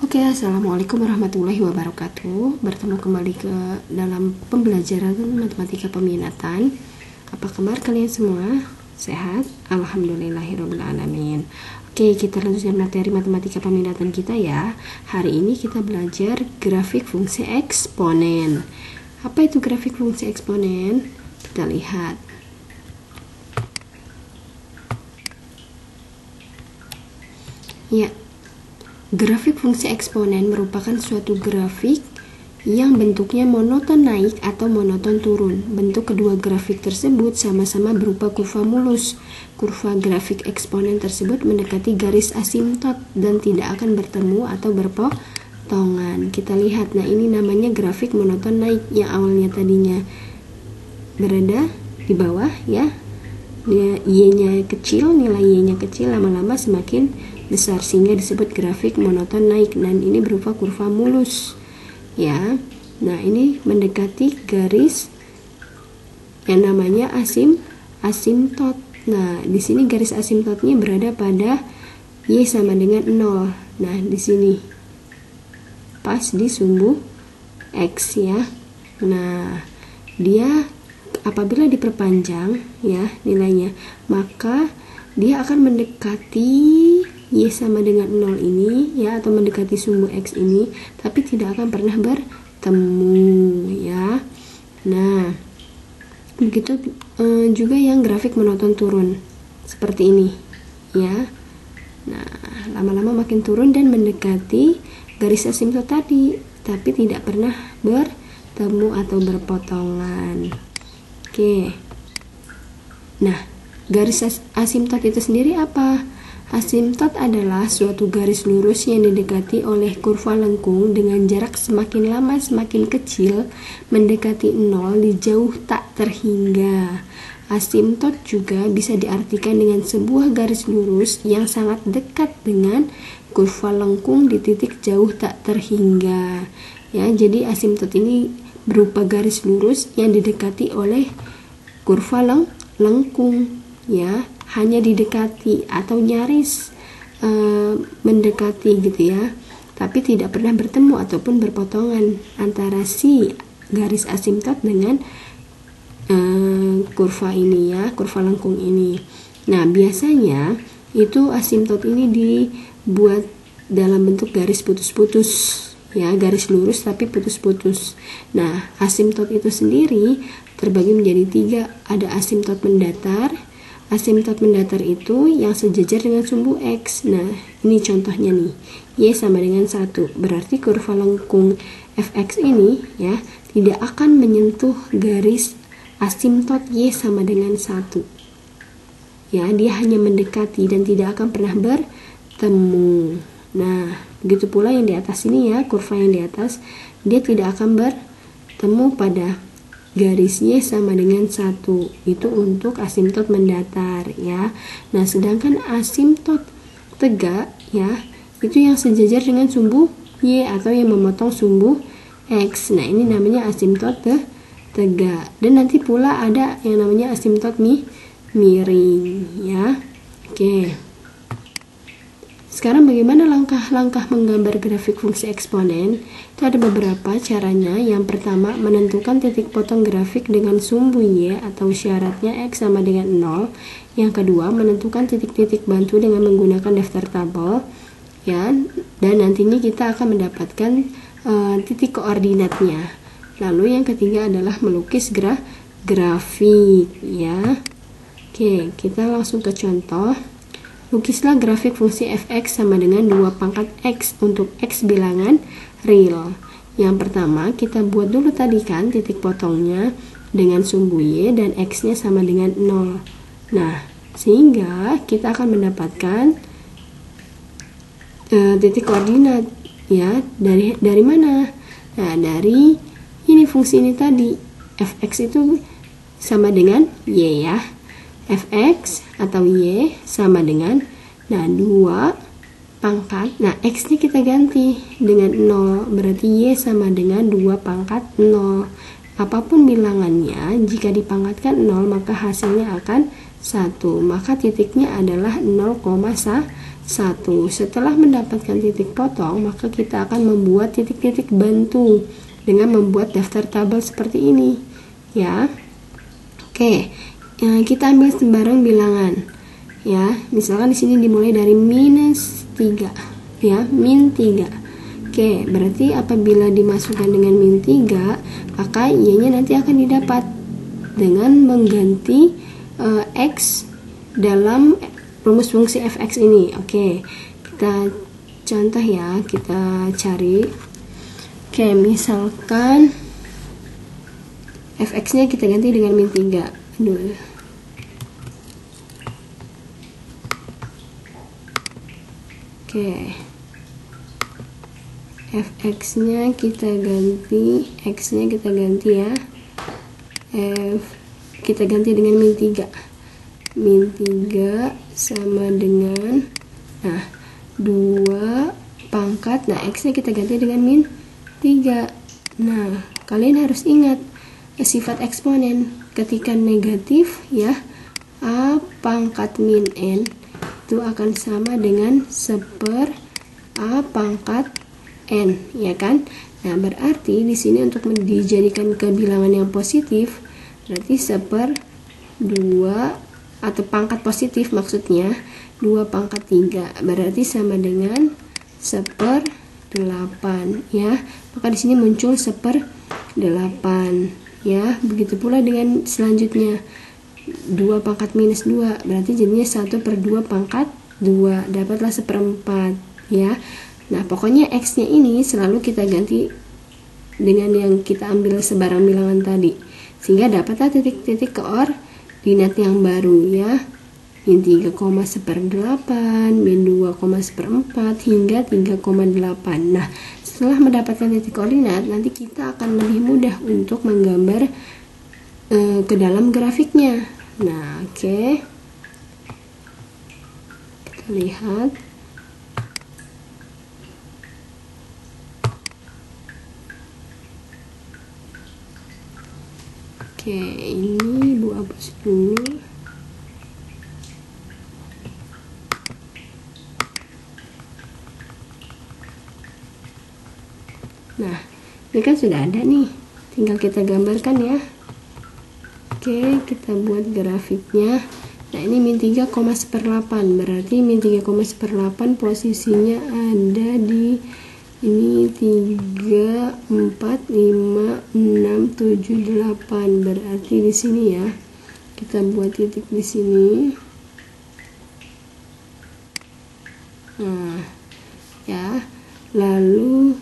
Oke, assalamualaikum warahmatullahi wabarakatuh. Bertemu kembali dalam pembelajaran matematika peminatan. Apa kabar kalian semua? Sehat? Alhamdulillahirobbilalamin. Oke, kita lanjutkan materi matematika peminatan kita ya. Hari ini kita belajar grafik fungsi eksponen. Apa itu grafik fungsi eksponen? Kita lihat. Ya. Grafik fungsi eksponen merupakan suatu grafik yang bentuknya monoton naik atau monoton turun. Bentuk kedua grafik tersebut sama-sama berupa kurva mulus. Kurva grafik eksponen tersebut mendekati garis asimtot dan tidak akan bertemu atau berpotongan. Kita lihat, nah ini namanya grafik monoton naik yang awalnya tadinya berada di bawah ya. Y-nya kecil, nilai Y-nya kecil, lama-lama semakin besar sehingga disebut grafik monoton naik, dan ini berupa kurva mulus ya. Nah, ini mendekati garis yang namanya asimtot. Nah, di sini garis asimtotnya berada pada Y sama dengan 0. Nah, di sini pas di sumbu X ya. Nah, dia apabila diperpanjang ya nilainya, maka dia akan mendekati Y sama dengan 0 ini ya, atau mendekati sumbu X ini, tapi tidak akan pernah bertemu ya. Nah, begitu juga yang grafik monoton turun seperti ini ya. Nah, lama-lama makin turun dan mendekati garis asimtot tadi, tapi tidak pernah bertemu atau berpotongan. Oke. Nah, garis asimtot itu sendiri apa? Asimtot adalah suatu garis lurus yang didekati oleh kurva lengkung dengan jarak semakin lama semakin kecil mendekati 0 di jauh tak terhingga. Asimtot juga bisa diartikan dengan sebuah garis lurus yang sangat dekat dengan kurva lengkung di titik jauh tak terhingga. Ya, jadi asimtot ini berupa garis lurus yang didekati oleh kurva lengkung ya, hanya didekati atau nyaris mendekati gitu ya, tapi tidak pernah bertemu ataupun berpotongan antara si garis asimtot dengan kurva ini ya, kurva lengkung ini. Nah, biasanya itu asimtot ini dibuat dalam bentuk garis putus-putus ya, garis lurus tapi putus-putus. Nah, asimtot itu sendiri terbagi menjadi 3. Ada asimtot mendatar. Asimtot mendatar itu yang sejajar dengan sumbu X. Nah, ini contohnya nih. Y sama dengan 1. Berarti kurva lengkung fx ini ya tidak akan menyentuh garis asimtot Y sama dengan 1. Ya, dia hanya mendekati dan tidak akan pernah bertemu. Nah, begitu pula yang di atas ini ya, kurva yang di atas, dia tidak akan bertemu pada garis Y sama dengan 1. Itu untuk asimtot mendatar ya. Nah, sedangkan asimtot tegak ya, itu yang sejajar dengan sumbu Y atau yang memotong sumbu X. Nah, ini namanya asimtot tegak. Dan nanti pula ada yang namanya asimtot miring ya. Oke. Sekarang bagaimana langkah-langkah menggambar grafik fungsi eksponen? Itu ada beberapa caranya. Yang pertama, menentukan titik potong grafik dengan sumbu Y atau syaratnya X sama dengan 0. Yang kedua, menentukan titik-titik bantu dengan menggunakan daftar tabel ya. Dan nantinya kita akan mendapatkan titik koordinatnya. Lalu yang ketiga adalah melukis grafik ya. Oke, kita langsung ke contoh. Lukislah grafik fungsi fx sama dengan 2 pangkat x untuk x bilangan real. Yang pertama, kita buat dulu tadi kan titik potongnya dengan sumbu Y dan x-nya sama dengan 0. Nah, sehingga kita akan mendapatkan titik koordinat ya. Dari mana? Nah, dari ini fungsi ini tadi. Fx itu sama dengan Y ya. Fx atau Y sama dengan 2 pangkat. Nah, X nya kita ganti dengan 0. Berarti Y sama dengan 2 pangkat 0. Apapun bilangannya, jika dipangkatkan 0 maka hasilnya akan 1. Maka titiknya adalah 0,1. 1. Setelah mendapatkan titik potong, maka kita akan membuat titik-titik bantu dengan membuat daftar tabel seperti ini, ya. Oke, kita ambil sembarang bilangan, ya. Misalkan di sini dimulai dari -3, ya, -3. Oke, berarti apabila dimasukkan dengan -3, maka y-nya nanti akan didapat dengan mengganti x dalam rumus fungsi fx ini. Oke, kita contoh ya, kita cari. Oke, misalkan fx nya kita ganti dengan -3. Aduh. Oke, fx nya kita ganti, x nya kita ganti ya, kita ganti dengan -3. -3 sama dengan 2 pangkat, x nya kita ganti dengan -3. Nah, kalian harus ingat sifat eksponen ketika negatif, ya, a pangkat min n itu akan sama dengan 1/a pangkat n, ya kan? Nah, berarti di sini untuk dijadikan kebilangan yang positif, berarti 1/2 atau pangkat positif maksudnya 2 pangkat 3, berarti sama dengan 1/8, ya. Maka di sini muncul 1/8, ya. Begitu pula dengan selanjutnya 2 pangkat -2, berarti jadinya 1/2 pangkat 2, dapatlah 1/4, ya. Nah, pokoknya x nya ini selalu kita ganti dengan yang kita ambil sebarang bilangan tadi, sehingga dapatlah titik-titik koordinat yang baru, ya. -3,1/8, -2,1/4 hingga 3,8. Nah, setelah mendapatkan titik koordinat, nanti kita akan lebih mudah untuk menggambar ke dalam grafiknya. Nah, oke. Kita lihat. Oke, ini Bu hapus dulu. Nah, ini kan sudah ada nih, tinggal kita gambarkan ya. Oke, kita buat grafiknya. Nah, ini -3,1/8, berarti -3,1/8 posisinya ada di ini 3, 4, 5, 6, 7, 8, berarti di sini ya. Kita buat titik di sini. Nah, ya. Lalu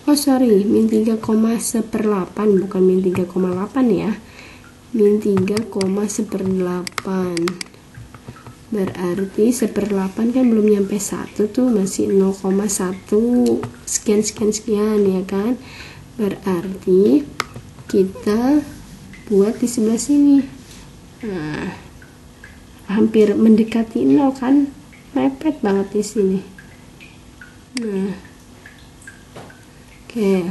-3,1/8 bukan -3,8 ya. -3,1/8. Berarti 1/8 kan belum nyampe 1 tuh, masih 0,1 sekian ya kan. Berarti kita buat di sebelah sini. Nah, hampir mendekati 0 kan, mepet banget di sini. Nah, oke.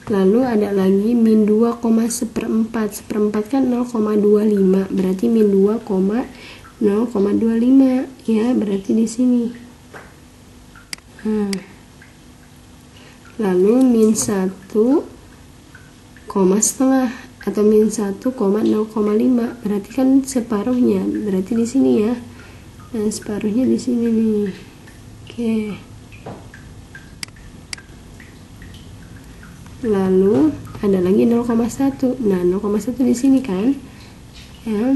Lalu ada lagi -2,1/4. 1/4 kan 0,25, berarti -2,0,25 ya, berarti di sini. Nah, lalu -1,5 atau -1,0,5, berarti kan separuhnya, berarti di sini ya. Nah, separuhnya di sini nih. Oke. Lalu ada lagi 0,1. Nah, 0,1 di sini kan, ya.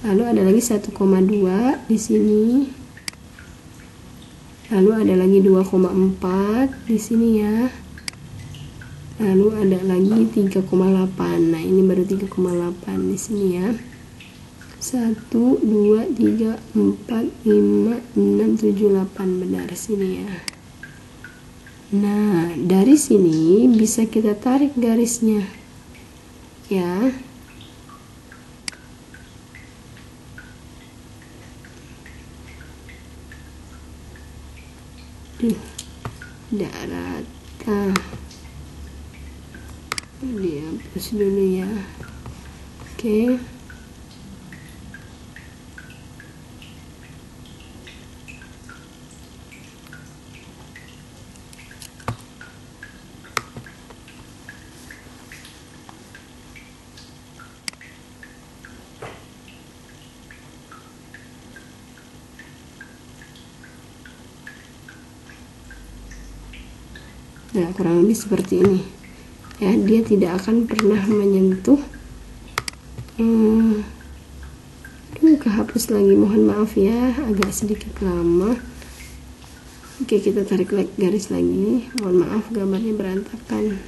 Lalu ada lagi 1,2 di sini. Lalu ada lagi 2,4 di sini ya. Lalu ada lagi 3,8. Nah, ini baru 3,8 di sini ya. 1, 2, 3, 4, 5, 6, 7, 8, benar sini ya. Nah, dari sini bisa kita tarik garisnya, ya. Darat. Dihapus dulu ya. Oke. Nah, kurang lebih seperti ini ya, dia tidak akan pernah menyentuh kehapus lagi, mohon maaf ya, agak sedikit lama. Oke, kita tarik garis lagi, mohon maaf gambarnya berantakan.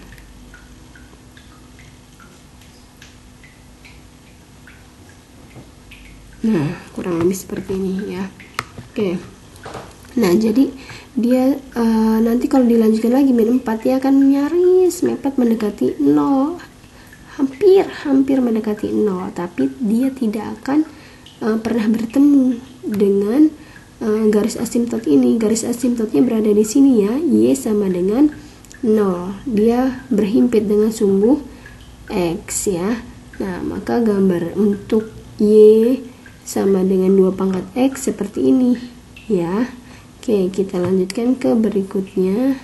Nah, kurang lebih seperti ini ya. Oke, nah jadi dia nanti kalau dilanjutkan lagi min 4 ya akan nyaris mepet mendekati 0, hampir mendekati 0, tapi dia tidak akan pernah bertemu dengan garis asimtot ini. Garis asimtotnya berada di sini ya, Y sama dengan 0, dia berhimpit dengan sumbu X ya. Nah, maka gambar untuk Y sama dengan 2 pangkat X seperti ini ya. Oke, kita lanjutkan ke berikutnya.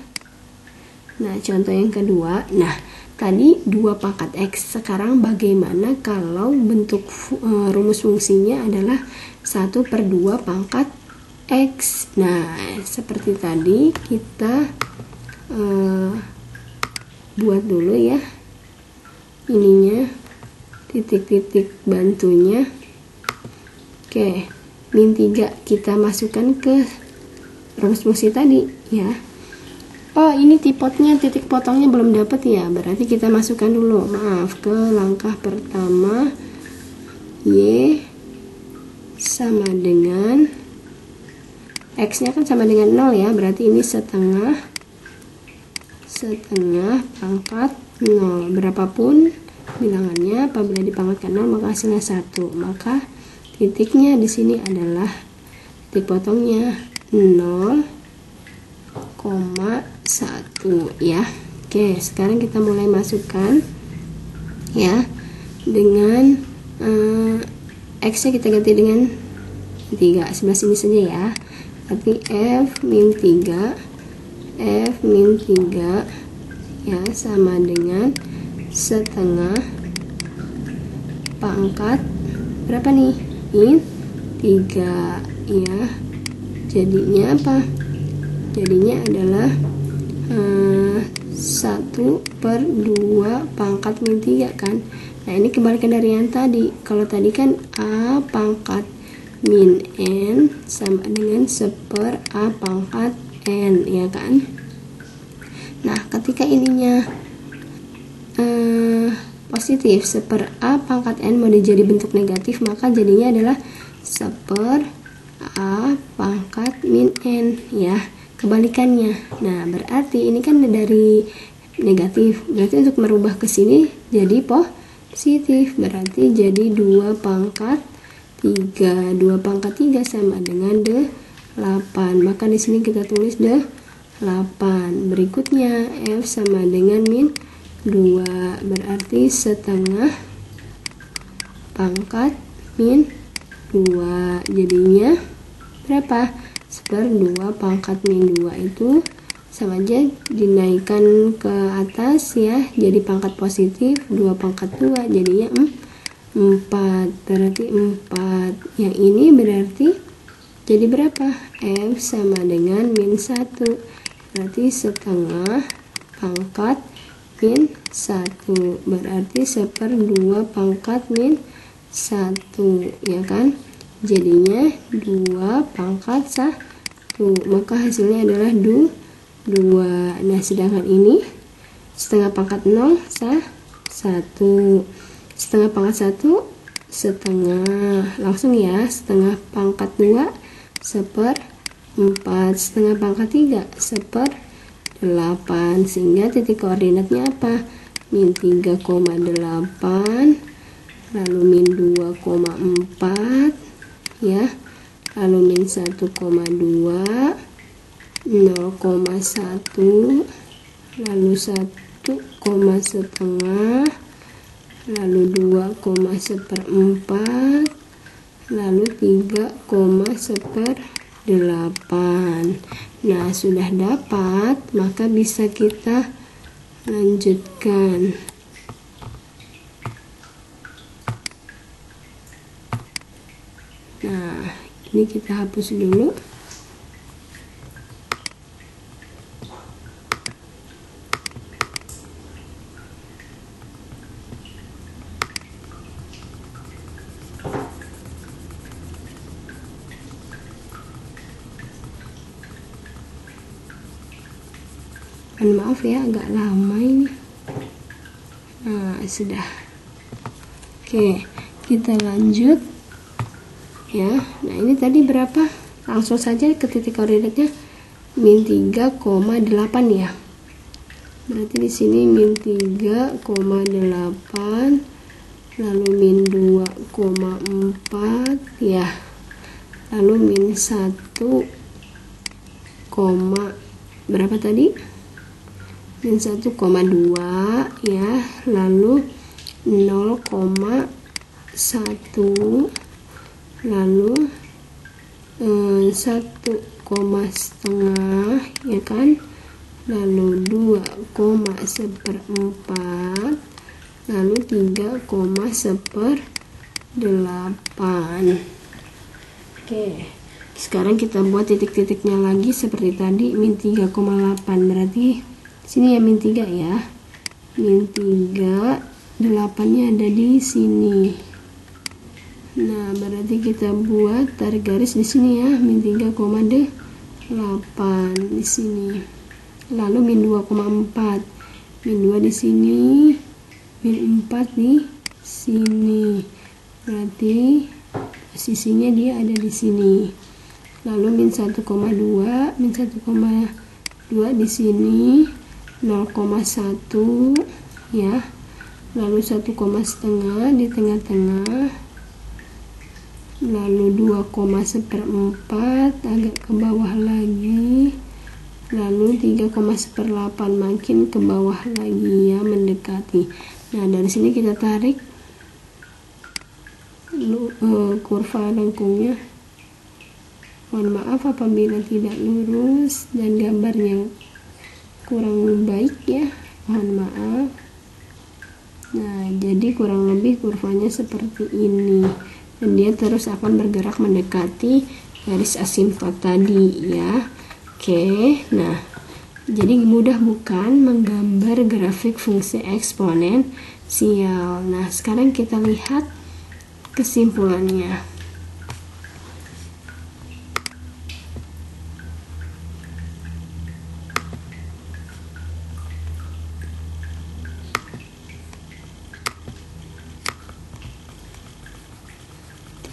Nah, contoh yang kedua. Nah, tadi 2 pangkat X. Sekarang bagaimana kalau bentuk rumus fungsinya adalah 1/2 pangkat X. Nah, seperti tadi kita buat dulu ya ininya, titik-titik bantunya. Oke, min 3 kita masukkan ke rumus fungsi tadi ya. Oh, ini tipotnya, titik potongnya belum dapat ya, berarti kita masukkan dulu, maaf, ke langkah pertama. Y sama dengan X nya kan sama dengan 0 ya, berarti ini setengah pangkat 0, berapapun bilangannya apabila dipangkatkan 0 maka hasilnya 1, maka titiknya di sini adalah titik potongnya 0,1 ya. Oke, sekarang kita mulai masukkan ya, dengan X nya kita ganti dengan 3 sebelah sini saja ya, tapi F min 3 ya sama dengan setengah pangkat berapa nih, min 3 ya. Jadinya apa? Jadinya adalah 1/2 pangkat min 3 kan. Nah, ini kebalikan dari yang tadi. Kalau tadi kan A pangkat min N sama dengan 1/A pangkat N ya kan. Nah, ketika ininya positif, 1/A pangkat N mau jadi bentuk negatif, maka jadinya adalah 1/A pangkat min N ya, kebalikannya. Nah, berarti ini kan dari negatif, berarti untuk merubah ke sini jadi positif, berarti jadi 2 pangkat 3. 2 pangkat 3 sama dengan 8, maka di sini kita tulis 8. Berikutnya F sama dengan min 2, berarti setengah pangkat min 2, jadinya berapa? 1/2 pangkat min 2 itu sama aja dinaikkan ke atas ya, jadi pangkat positif, 2 pangkat 2 jadinya 4, berarti 4. Yang ini berarti jadi berapa? F sama dengan min 1, berarti setengah pangkat min 1, berarti 1/2 pangkat min 1 ya kan. Jadinya 2 pangkat 1, maka hasilnya adalah 2. Nah, sedangkan ini setengah pangkat 0 1, setengah pangkat 1 setengah, langsung ya, setengah pangkat 2 1/4, setengah pangkat 3 1/8, sehingga titik koordinatnya apa? Min 3,8, lalu min 2,4 ya, lalu min 1,2, 0,1, lalu 1,5, lalu 2,1/4, lalu 3,1/8. Nah, sudah dapat, maka bisa kita lanjutkan. Nah, ini kita hapus dulu. Maaf ya, agak lama ini. Nah, sudah. Oke, kita lanjut ya. Nah, ini tadi berapa? Langsung saja ke titik koordinatnya min 3,8 ya. Berarti di sini min 3,8, lalu min 2,4 ya. Lalu min 1, berapa tadi? Min 1,2 ya. Lalu 0,1, lalu 1,5 ya kan, lalu 2,1/4, lalu 3,1/8. Oke, sekarang kita buat titik-titiknya lagi seperti tadi. Min 3,8 berarti sini ya min 3 ya. Min 3, 8-nya ada di sini. Nah, berarti kita buat tarik garis di sini ya, min 3,8 di sini. Lalu min 2,4. Min 2 di sini, min 4 di sini. Berarti posisinya dia ada di sini. Lalu min 1,2, min 1,2 di sini, 0,1 ya. Lalu 1,5 di tengah-tengah, lalu 2,1/4 agak ke bawah lagi, lalu 3,1/8 makin ke bawah lagi ya, mendekati. Nah, dari sini kita tarik kurva lengkungnya. Mohon maaf apabila tidak lurus dan gambarnya kurang baik ya, mohon maaf. Nah, jadi kurang lebih kurvanya seperti ini, dan dia terus akan bergerak mendekati garis asimtot tadi ya. Oke, nah jadi mudah bukan menggambar grafik fungsi eksponensial. Nah, sekarang kita lihat kesimpulannya.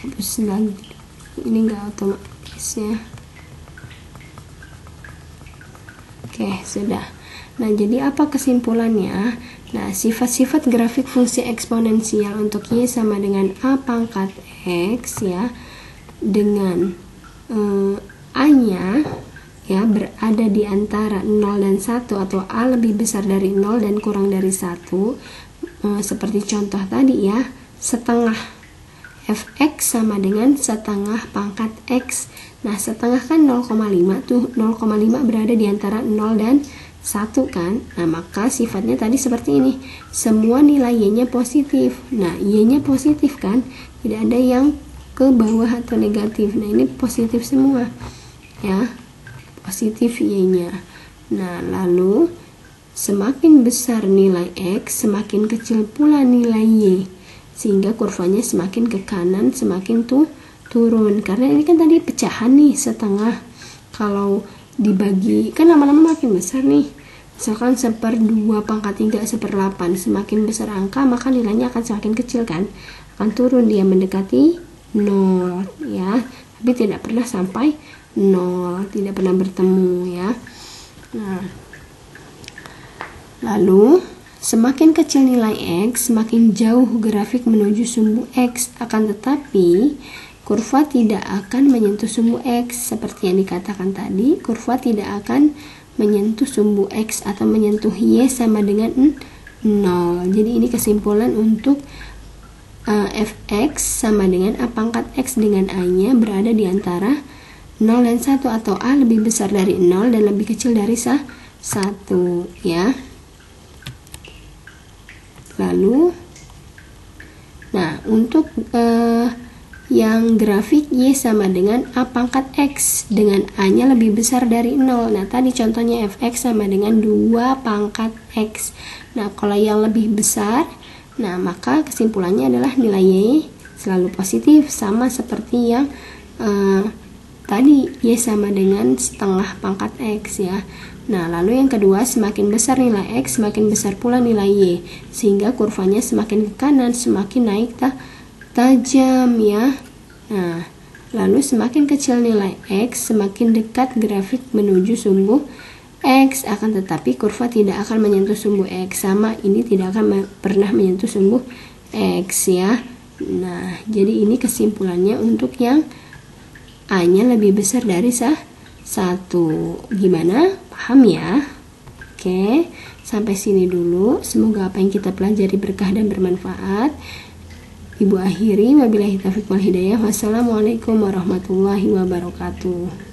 Hapus lagi, ini enggak otomatis ya. Oke, sudah. Nah, jadi apa kesimpulannya? Nah, sifat-sifat grafik fungsi eksponensial untuk Y sama dengan A pangkat X ya, dengan A-nya ya berada di antara 0 dan 1 atau A lebih besar dari 0 dan kurang dari 1. Seperti contoh tadi ya, setengah fx sama dengan setengah pangkat x. Nah, setengah kan 0,5 tuh, 0,5 berada di antara 0 dan 1 kan. Nah, maka sifatnya tadi seperti ini. Semua nilai y-nya positif. Nah, y-nya positif kan, tidak ada yang ke bawah atau negatif. Nah, ini positif semua ya, positif y-nya. Nah, lalu semakin besar nilai x, semakin kecil pula nilai y, sehingga kurvanya semakin ke kanan, semakin turun. Karena ini kan tadi pecahan nih, setengah. Kalau dibagi kan lama-lama makin besar nih. Misalkan 1/2 pangkat 3 1/8, semakin besar angka maka nilainya akan semakin kecil kan, akan turun, dia mendekati 0 ya, tapi tidak pernah sampai 0, tidak pernah bertemu ya. Nah, lalu semakin kecil nilai X, semakin jauh grafik menuju sumbu X. Akan tetapi, kurva tidak akan menyentuh sumbu X. Seperti yang dikatakan tadi, kurva tidak akan menyentuh sumbu X atau menyentuh Y sama dengan 0. Jadi ini kesimpulan untuk fx sama dengan A pangkat X dengan A-nya berada di antara 0 dan 1 atau A lebih besar dari 0 dan lebih kecil dari 1 ya. Lalu, nah untuk yang grafik Y sama dengan A pangkat X dengan A-nya lebih besar dari 0. Nah, tadi contohnya fx sama dengan 2 pangkat X. Nah, kalau yang lebih besar, nah maka kesimpulannya adalah nilai Y selalu positif, sama seperti yang tadi Y sama dengan setengah pangkat X ya. Nah, lalu yang kedua, semakin besar nilai X, semakin besar pula nilai Y. Sehingga kurvanya semakin ke kanan, semakin naik tajam ya. Nah, lalu semakin kecil nilai X, semakin dekat grafik menuju sumbu X, akan tetapi kurva tidak akan menyentuh sumbu X. Sama, ini tidak akan pernah menyentuh sumbu X ya. Nah, jadi ini kesimpulannya untuk yang A-nya lebih besar dari 1. Gimana? Paham ya? Oke, sampai sini dulu. Semoga apa yang kita pelajari berkah dan bermanfaat. Ibu akhiri, wabillahi taufiq wal hidayah. Wassalamualaikum warahmatullahi wabarakatuh.